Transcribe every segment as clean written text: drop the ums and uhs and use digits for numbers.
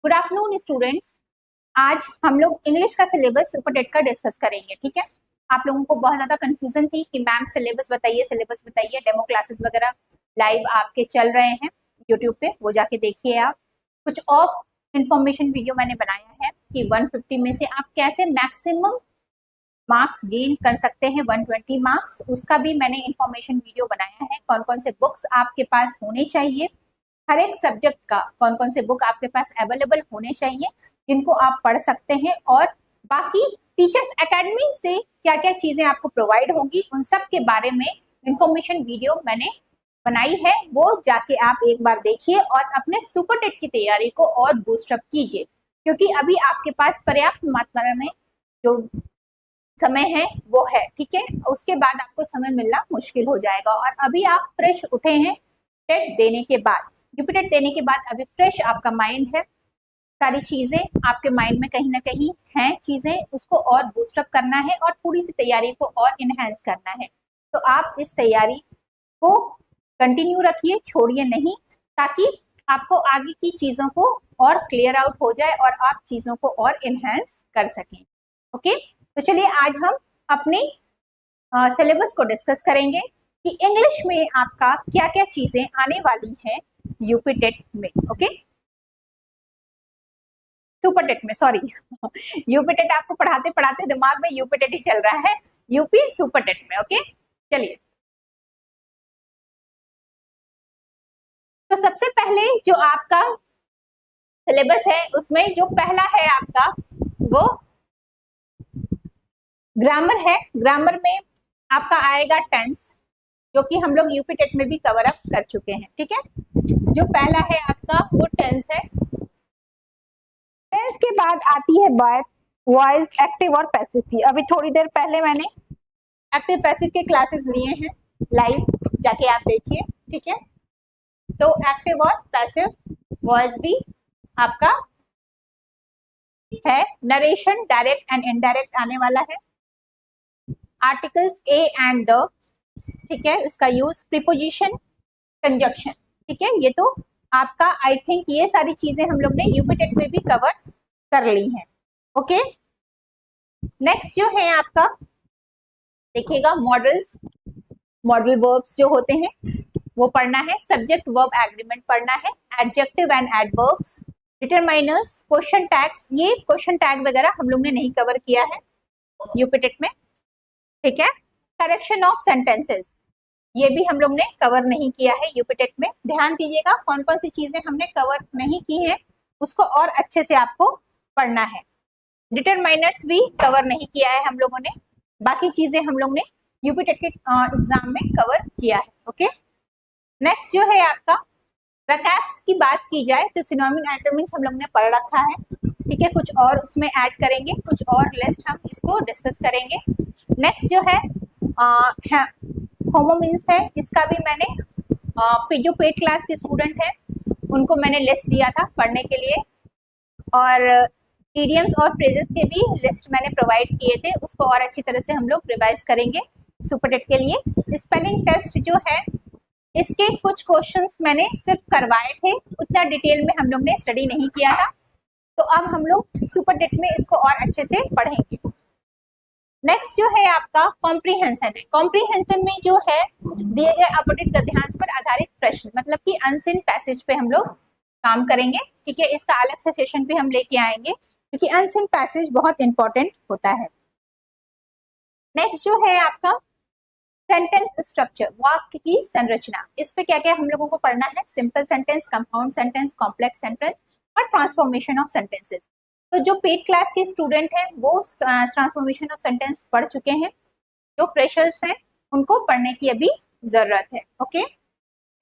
Good afternoon students. आज हम लोग इंग्लिश का सिलेबस सुपर टेट का डिस्कस करेंगे। ठीक है, आप लोगों को बहुत ज्यादा कंफ्यूजन थी कि मैम सिलेबस बताइए। डेमो क्लासेस वगैरह लाइव आपके चल रहे हैं यूट्यूब पे, वो जाके देखिए। आप कुछ और इंफॉर्मेशन वीडियो मैंने बनाया है कि 150 में से आप कैसे मैक्सिमम मार्क्स गेन कर सकते हैं, 120 मार्क्स, उसका भी मैंने इंफॉर्मेशन वीडियो बनाया है। कौन कौन से बुक्स आपके पास होने चाहिए, हर एक सब्जेक्ट का कौन कौन से बुक आपके पास अवेलेबल होने चाहिए जिनको आप पढ़ सकते हैं, और बाकी टीचर्स एकेडमी से क्या क्या चीजें आपको प्रोवाइड होंगी, उन सब के बारे में इंफॉर्मेशन वीडियो मैंने बनाई है। वो जाके आप एक बार देखिए और अपने सुपर टेट की तैयारी को और बूस्टअप कीजिए, क्योंकि अभी आपके पास पर्याप्त मात्रा में जो समय है वो है। ठीक है, उसके बाद आपको समय मिलना मुश्किल हो जाएगा। और अभी आप फ्रेश उठे हैं टेट देने के बाद, यूपीटेट देने के बाद, अभी फ्रेश आपका माइंड है, सारी चीजें आपके माइंड में कहीं ना कहीं हैं चीजें, उसको और बूस्टअप करना है और थोड़ी सी तैयारी को और इनहेंस करना है। तो आप इस तैयारी को कंटिन्यू रखिए, छोड़िए नहीं, ताकि आपको आगे की चीजों को और क्लियर आउट हो जाए और आप चीजों को और इनहेंस कर सकें। ओके, तो चलिए आज हम अपने सिलेबस को डिस्कस करेंगे कि इंग्लिश में आपका क्या क्या चीजें आने वाली हैं यूपीटेट में। ओके, सुपर टेट में, सॉरी यूपीटेट आपको पढ़ाते पढ़ाते दिमाग में यूपीटेट ही चल रहा है, यूपी सुपर टेट में। ओके, चलिए, तो सबसे पहले जो आपका सिलेबस है उसमें जो पहला है आपका वो ग्रामर है। ग्रामर में आपका आएगा टेंस, जो कि हम लोग यूपीटेट में भी कवर अप कर चुके हैं। ठीक है, जो पहला है आपका वो टेंस है। टेंस के बाद आती है बात वॉइस, एक्टिव और पैसिव की। अभी थोड़ी देर पहले मैंने एक्टिव पैसिव के क्लासेस लिए हैं लाइव, जाके आप देखिए। ठीक है, तो एक्टिव और पैसिव वॉइस भी आपका है। नरेशन डायरेक्ट एंड इनडायरेक्ट आने वाला है। आर्टिकल्स ए एंड द, ठीक है, उसका यूज, प्रीपोजिशन, कंजक्शन। ठीक है, ये तो आपका आई थिंक ये सारी चीजें हम लोग ने यूपीटेट में भी कवर कर ली हैं। ओके, नेक्स्ट जो है आपका देखिएगा मॉडल्स, मॉडल वर्ब्स जो होते हैं वो पढ़ना है। सब्जेक्ट वर्ब एग्रीमेंट पढ़ना है। Adjective and adverbs, determiners, question tags. ये क्वेश्चन टैग वगैरह हम लोग ने नहीं कवर किया है यूपीटेट में। ठीक है, करेक्शन ऑफ सेंटेंसेस, ये भी हम लोग ने कवर नहीं किया है यूपीटेट में। ध्यान दीजिएगा कौन कौन सी चीजें हमने कवर नहीं की हैं, उसको और अच्छे से आपको पढ़ना है। डिटरमाइनर्स भी कवर नहीं किया है हम लोगों ने, बाकी चीजें हम लोग ने यूपीटेट के एग्जाम में कवर किया है। ओके, नेक्स्ट जो है आपका रैकेप्स की बात की जाए तो सिनोनिम एंटोनिम्स हम लोग ने पढ़ रखा है। ठीक है, कुछ और उसमें ऐड करेंगे, कुछ और लिस्ट हम इसको डिस्कस करेंगे। नेक्स्ट जो है होमोमीन्स है, इसका भी मैंने जो पेड क्लास के स्टूडेंट हैं उनको मैंने लिस्ट दिया था पढ़ने के लिए, और इडियम्स और फ्रेजेस के भी लिस्ट मैंने प्रोवाइड किए थे, उसको और अच्छी तरह से हम लोग रिवाइज करेंगे सुपरटेट के लिए। स्पेलिंग टेस्ट जो है इसके कुछ क्वेश्चंस मैंने सिर्फ करवाए थे, उतना डिटेल में हम लोग ने स्टडी नहीं किया था, तो अब हम लोग सुपरटेट में इसको और अच्छे से पढ़ेंगे। नेक्स्ट जो है आपका कॉम्प्रीहेंशन है। कॉम्प्रीहेंशन में जो है दिए गए अपडेट गद्यांश पर आधारित प्रश्न, मतलब कि अनसीन पैसेज पे हम लोग काम करेंगे। ठीक है, इसका अलग से सेशन पे हम लेके आएंगे, क्योंकि अनसीन पैसेज बहुत इंपॉर्टेंट होता है। नेक्स्ट जो है आपका सेंटेंस स्ट्रक्चर, वाक्य की संरचना, इस पे क्या क्या हम लोगों को पढ़ना है। Simple sentence, compound sentence, complex sentence और ट्रांसफॉर्मेशन ऑफ सेंटेंसेस। तो जो पेड क्लास के स्टूडेंट हैं वो ट्रांसफॉर्मेशन ऑफ सेंटेंस पढ़ चुके हैं, जो फ्रेशर्स हैं उनको पढ़ने की अभी जरूरत है। ओके,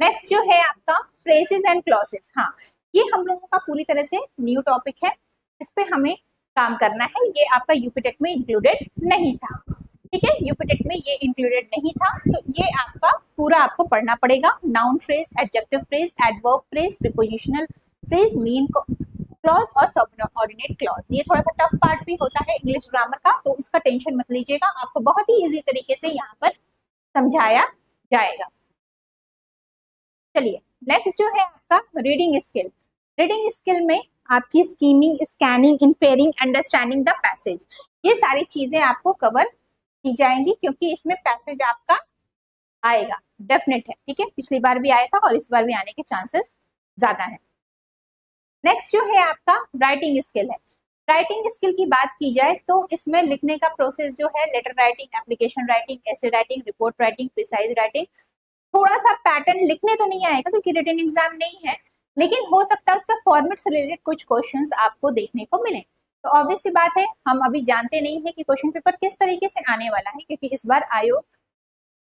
नेक्स्ट जो है आपका फ्रेजेस एंड क्लॉजेस। हाँ, ये हम लोगों का पूरी तरह से न्यू टॉपिक है, इस पे हमें काम करना है। ये आपका यूपीटेट में इंक्लूडेड नहीं था। ठीक है, यूपीटेट में ये इंक्लूडेड नहीं था, तो ये आपका पूरा आपको पढ़ना पड़ेगा। Noun phrase, adjective phrase, adverb phrase, prepositional phrase, mean clause और सबऑर्डिनेट क्लॉज। ये थोड़ा सा टफ पार्ट भी होता है इंग्लिश ग्रामर का, तो इसका टेंशन मत लीजिएगा, आपको बहुत ही इजी तरीके से यहाँ पर समझाया जाएगा। चलिए, नेक्स्ट जो है आपका रीडिंग स्किल। रीडिंग स्किल में आपकी skimming, scanning, inferring, understanding the passage, ये सारी चीजें आपको कवर की जाएंगी क्योंकि इसमें पैसेज आपका आएगा, डेफिनेट है, ठीक है। पिछली बार भी आया था और इस बार भी आने के चांसेस ज्यादा है। नेक्स्ट जो है आपका राइटिंग स्किल है। राइटिंग स्किल की बात की जाए तो इसमें लिखने का प्रोसेस जो है letter writing, application writing, essay writing, report writing, precise writing, थोड़ा सा पैटर्न लिखने तो नहीं आएगा क्योंकि रिटन एग्जाम नहीं है, लेकिन हो सकता है उसका फॉर्मेट से रिलेटेड कुछ क्वेश्चंस आपको देखने को मिले। तो ऑब्वियस सी बात है, हम अभी जानते नहीं है कि क्वेश्चन पेपर किस तरीके से आने वाला है क्योंकि इस बार आयोग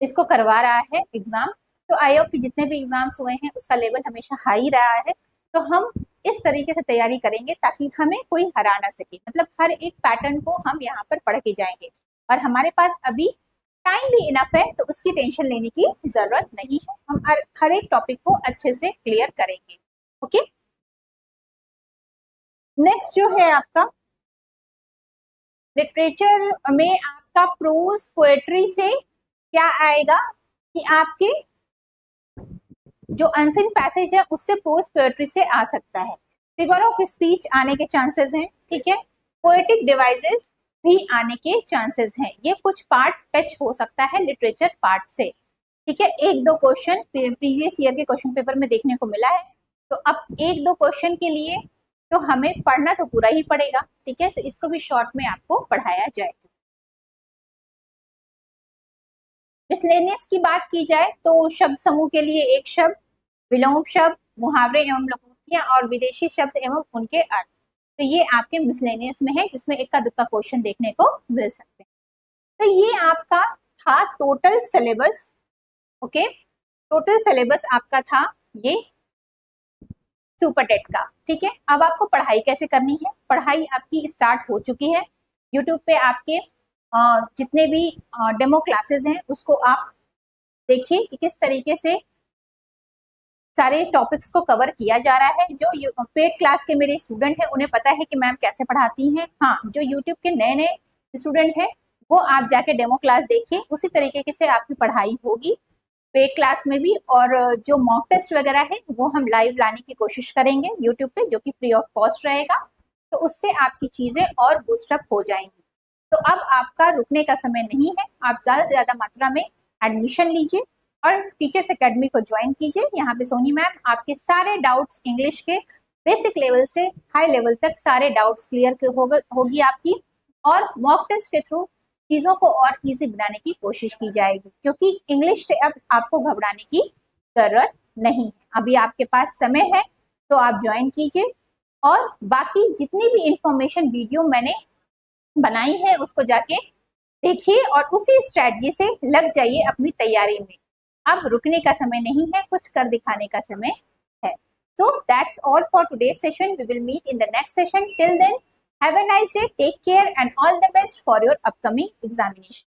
इसको करवा रहा है एग्जाम। तो आयोग के जितने भी एग्जाम्स हुए हैं उसका लेवल हमेशा हाई रहा है, तो हम इस तरीके से तैयारी करेंगे ताकि हमें कोई हरा ना सके, मतलब हर एक पैटर्न को हम यहाँ पर पढ़ के जाएंगे और हमारे पास अभी टाइम भी इनफ है, तो उसकी टेंशन लेने की जरूरत नहीं है। हम हर एक टॉपिक को अच्छे से क्लियर करेंगे। ओके, नेक्स्ट जो है आपका लिटरेचर में आपका प्रोज पोएट्री से क्या आएगा कि आपके जो अनसीन पैसेज है उससे प्रोज पोएट्री से आ सकता है, फिगर ऑफ स्पीच आने के चांसेस हैं, ठीक है, पोएटिक डिवाइसेस भी आने के चांसेस हैं। ये कुछ पार्ट टच हो सकता है लिटरेचर पार्ट से, ठीक है। एक दो क्वेश्चन प्रीवियस ईयर के क्वेश्चन पेपर में देखने को मिला है, तो अब एक दो क्वेश्चन के लिए तो हमें पढ़ना तो पूरा ही पड़ेगा, ठीक है, तो इसको भी शॉर्ट में आपको पढ़ाया जाएगा। मिसलेनियस की बात की जाए तो शब्द समूह के लिए एक शब्द, विलोम शब्द, मुहावरे एवं लोकोक्तियां और विदेशी शब्द एवं उनके अर्थ, तो ये आपके मिसलेनियस में है जिसमें इक्का दुक्का क्वेश्चन देखने को मिल सकते हैं। तो ये आपका था total syllabus. Okay, total syllabus आपका था ये सुपर टेट का, ठीक है। अब आपको पढ़ाई कैसे करनी है, पढ़ाई आपकी स्टार्ट हो चुकी है। यूट्यूब पे आपके जितने भी डेमो क्लासेस हैं उसको आप देखिए कि किस तरीके से सारे टॉपिक्स को कवर किया जा रहा है। जो पेड क्लास के मेरे स्टूडेंट हैं उन्हें पता है कि मैम कैसे पढ़ाती हैं। हाँ, जो यूट्यूब के नए नए स्टूडेंट हैं वो आप जाके डेमो क्लास देखिए, उसी तरीके से आपकी पढ़ाई होगी पेड क्लास में भी। और जो मॉक टेस्ट वगैरह है वो हम लाइव लाने की कोशिश करेंगे यूट्यूब पे, जो कि फ्री ऑफ कॉस्ट रहेगा, तो उससे आपकी चीजें और बूस्टअप हो जाएंगी। तो अब आपका रुकने का समय नहीं है, आप ज्यादा से ज्यादा मात्रा में एडमिशन लीजिए और टीचर्स एकेडमी को ज्वाइन कीजिए। यहाँ पे सोनी मैम आपके सारे डाउट्स इंग्लिश के बेसिक लेवल से हाई लेवल तक सारे डाउट्स क्लियर होगी आपकी, और मॉक टेस्ट के थ्रू चीजों को और इजी बनाने की कोशिश की जाएगी, क्योंकि इंग्लिश से अब आपको घबराने की जरूरत नहीं है। अभी आपके पास समय है तो आप ज्वाइन कीजिए, और बाकी जितनी भी इंफॉर्मेशन वीडियो मैंने बनाई है उसको जाके देखिए और उसी स्ट्रेटजी से लग जाइए अपनी तैयारी में। अब रुकने का समय नहीं है, कुछ कर दिखाने का समय है। So that's all for today's session. We will meet in the next session. Till then, have a nice day, take care, and all the best for your upcoming examination.